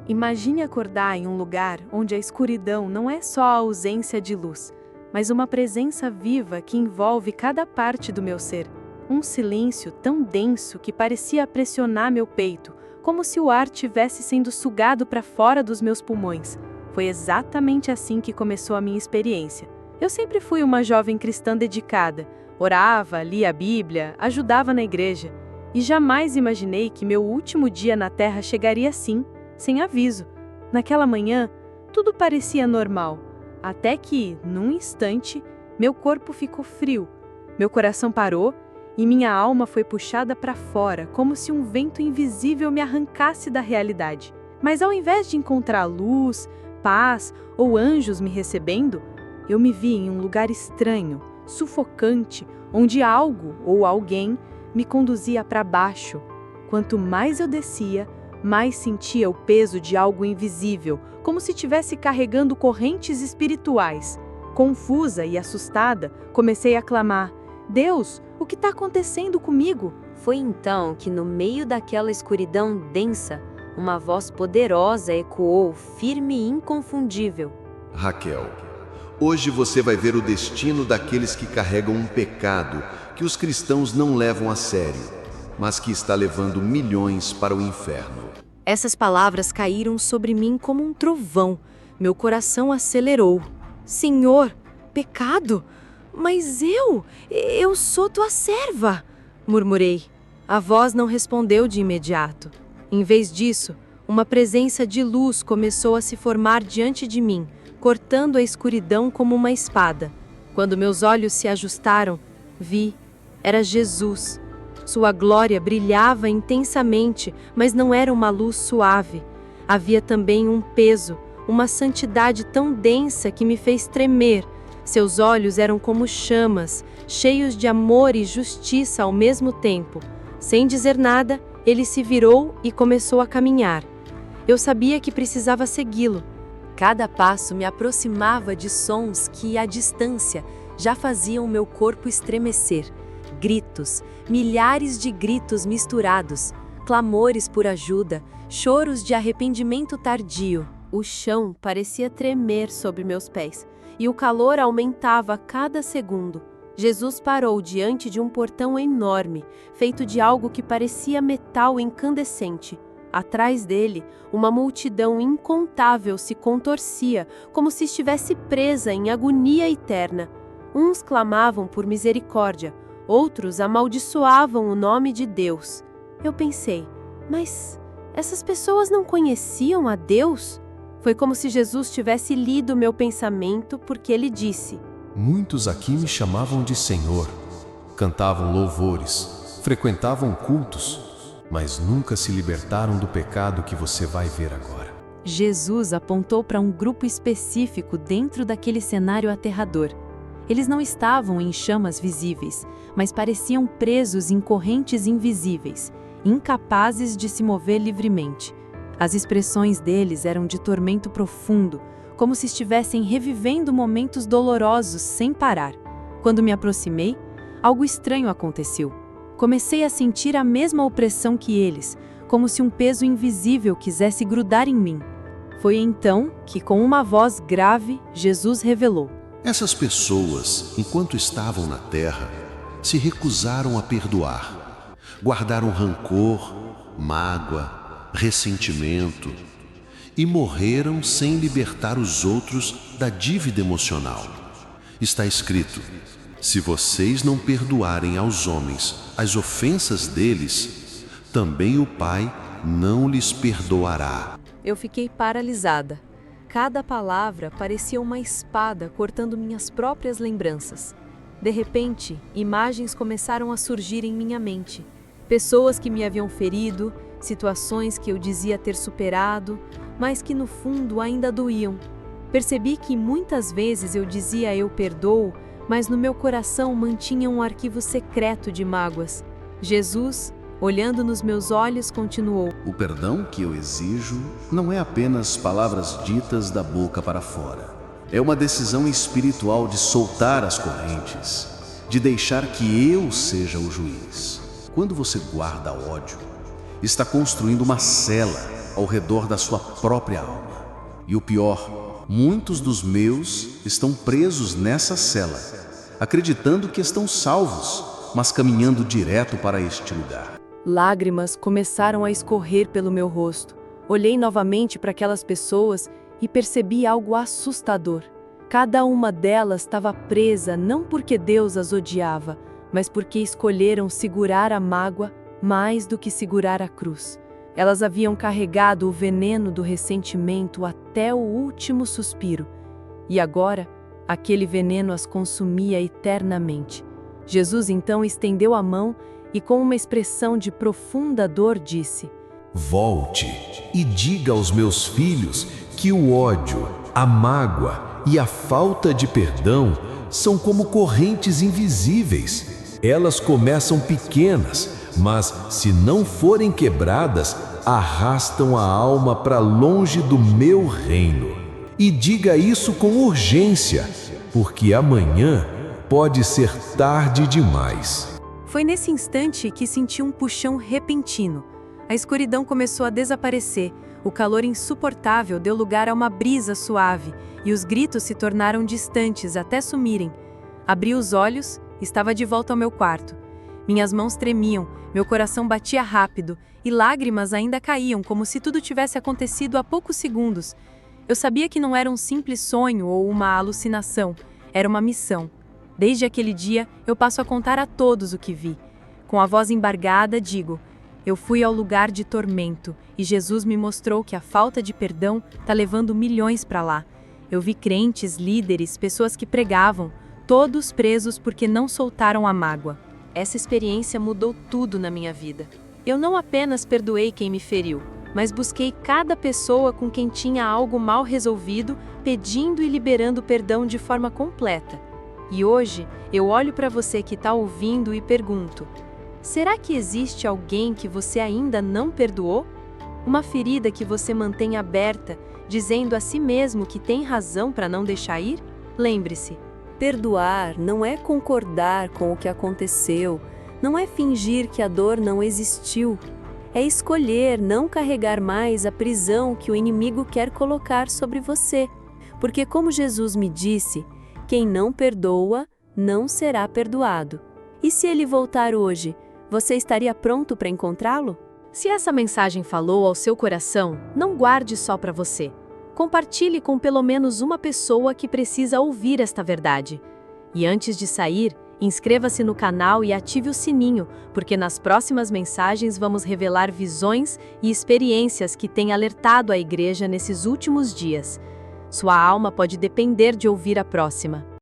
Imagine acordar em um lugar onde a escuridão não é só a ausência de luz, mas uma presença viva que envolve cada parte do meu ser. Um silêncio tão denso que parecia pressionar meu peito, como se o ar tivesse sendo sugado para fora dos meus pulmões. Foi exatamente assim que começou a minha experiência. Eu sempre fui uma jovem cristã dedicada. Orava, lia a Bíblia, ajudava na igreja. E jamais imaginei que meu último dia na Terra chegaria assim, sem aviso. Naquela manhã, tudo parecia normal, até que, num instante, meu corpo ficou frio, meu coração parou e minha alma foi puxada para fora, como se um vento invisível me arrancasse da realidade. Mas ao invés de encontrar luz, paz ou anjos me recebendo, eu me vi em um lugar estranho, sufocante, onde algo ou alguém me conduzia para baixo. Quanto mais eu descia, mais sentia o peso de algo invisível, como se estivesse carregando correntes espirituais. Confusa e assustada, comecei a clamar: Deus, o que está acontecendo comigo? Foi então que, no meio daquela escuridão densa, uma voz poderosa ecoou, firme e inconfundível. Raquel, hoje você vai ver o destino daqueles que carregam um pecado que os cristãos não levam a sério, mas que está levando milhões para o inferno. Essas palavras caíram sobre mim como um trovão. Meu coração acelerou. Senhor, pecado? Mas eu sou tua serva, murmurei. A voz não respondeu de imediato. Em vez disso, uma presença de luz começou a se formar diante de mim, cortando a escuridão como uma espada. Quando meus olhos se ajustaram, vi, era Jesus. Sua glória brilhava intensamente, mas não era uma luz suave. Havia também um peso, uma santidade tão densa que me fez tremer. Seus olhos eram como chamas, cheios de amor e justiça ao mesmo tempo. Sem dizer nada, ele se virou e começou a caminhar. Eu sabia que precisava segui-lo. Cada passo me aproximava de sons que, à distância, já faziam meu corpo estremecer. Gritos, milhares de gritos misturados, clamores por ajuda, choros de arrependimento tardio. O chão parecia tremer sob meus pés, e o calor aumentava a cada segundo. Jesus parou diante de um portão enorme, feito de algo que parecia metal incandescente. Atrás dele, uma multidão incontável se contorcia, como se estivesse presa em agonia eterna. Uns clamavam por misericórdia, outros amaldiçoavam o nome de Deus. Eu pensei, mas essas pessoas não conheciam a Deus? Foi como se Jesus tivesse lido meu pensamento, porque ele disse: Muitos aqui me chamavam de Senhor, cantavam louvores, frequentavam cultos, mas nunca se libertaram do pecado que você vai ver agora. Jesus apontou para um grupo específico dentro daquele cenário aterrador. Eles não estavam em chamas visíveis, mas pareciam presos em correntes invisíveis, incapazes de se mover livremente. As expressões deles eram de tormento profundo, como se estivessem revivendo momentos dolorosos sem parar. Quando me aproximei, algo estranho aconteceu. Comecei a sentir a mesma opressão que eles, como se um peso invisível quisesse grudar em mim. Foi então que, com uma voz grave, Jesus revelou: Essas pessoas, enquanto estavam na terra, se recusaram a perdoar. Guardaram rancor, mágoa, ressentimento e morreram sem libertar os outros da dívida emocional. Está escrito: se vocês não perdoarem aos homens as ofensas deles, também o Pai não lhes perdoará. Eu fiquei paralisada. Cada palavra parecia uma espada cortando minhas próprias lembranças. De repente, imagens começaram a surgir em minha mente. Pessoas que me haviam ferido, situações que eu dizia ter superado, mas que no fundo ainda doíam. Percebi que muitas vezes eu dizia eu perdoo, mas no meu coração mantinha um arquivo secreto de mágoas. Jesus, olhando nos meus olhos, continuou: O perdão que eu exijo não é apenas palavras ditas da boca para fora. É uma decisão espiritual de soltar as correntes, de deixar que eu seja o juiz. Quando você guarda ódio, está construindo uma cela ao redor da sua própria alma. E o pior, muitos dos meus estão presos nessa cela, acreditando que estão salvos, mas caminhando direto para este lugar. Lágrimas começaram a escorrer pelo meu rosto. Olhei novamente para aquelas pessoas e percebi algo assustador. Cada uma delas estava presa não porque Deus as odiava, mas porque escolheram segurar a mágoa mais do que segurar a cruz. Elas haviam carregado o veneno do ressentimento até o último suspiro, e agora aquele veneno as consumia eternamente. Jesus então estendeu a mão e, com uma expressão de profunda dor, disse: Volte e diga aos meus filhos que o ódio, a mágoa e a falta de perdão são como correntes invisíveis. Elas começam pequenas, mas, se não forem quebradas, arrastam a alma para longe do meu reino. E diga isso com urgência, porque amanhã pode ser tarde demais. Foi nesse instante que senti um puxão repentino. A escuridão começou a desaparecer, o calor insuportável deu lugar a uma brisa suave, e os gritos se tornaram distantes até sumirem. Abri os olhos, estava de volta ao meu quarto. Minhas mãos tremiam, meu coração batia rápido, e lágrimas ainda caíam como se tudo tivesse acontecido há poucos segundos. Eu sabia que não era um simples sonho ou uma alucinação, era uma missão. Desde aquele dia, eu passo a contar a todos o que vi. Com a voz embargada, digo: eu fui ao lugar de tormento, e Jesus me mostrou que a falta de perdão está levando milhões para lá. Eu vi crentes, líderes, pessoas que pregavam, todos presos porque não soltaram a mágoa. Essa experiência mudou tudo na minha vida. Eu não apenas perdoei quem me feriu, mas busquei cada pessoa com quem tinha algo mal resolvido, pedindo e liberando perdão de forma completa. E hoje, eu olho para você que está ouvindo e pergunto: será que existe alguém que você ainda não perdoou? Uma ferida que você mantém aberta, dizendo a si mesmo que tem razão para não deixar ir? Lembre-se, perdoar não é concordar com o que aconteceu, não é fingir que a dor não existiu. É escolher não carregar mais a prisão que o inimigo quer colocar sobre você. Porque, como Jesus me disse, quem não perdoa, não será perdoado. E se ele voltar hoje, você estaria pronto para encontrá-lo? Se essa mensagem falou ao seu coração, não guarde só para você. Compartilhe com pelo menos uma pessoa que precisa ouvir esta verdade. E antes de sair, inscreva-se no canal e ative o sininho, porque nas próximas mensagens vamos revelar visões e experiências que têm alertado a igreja nesses últimos dias. Sua alma pode depender de ouvir a próxima.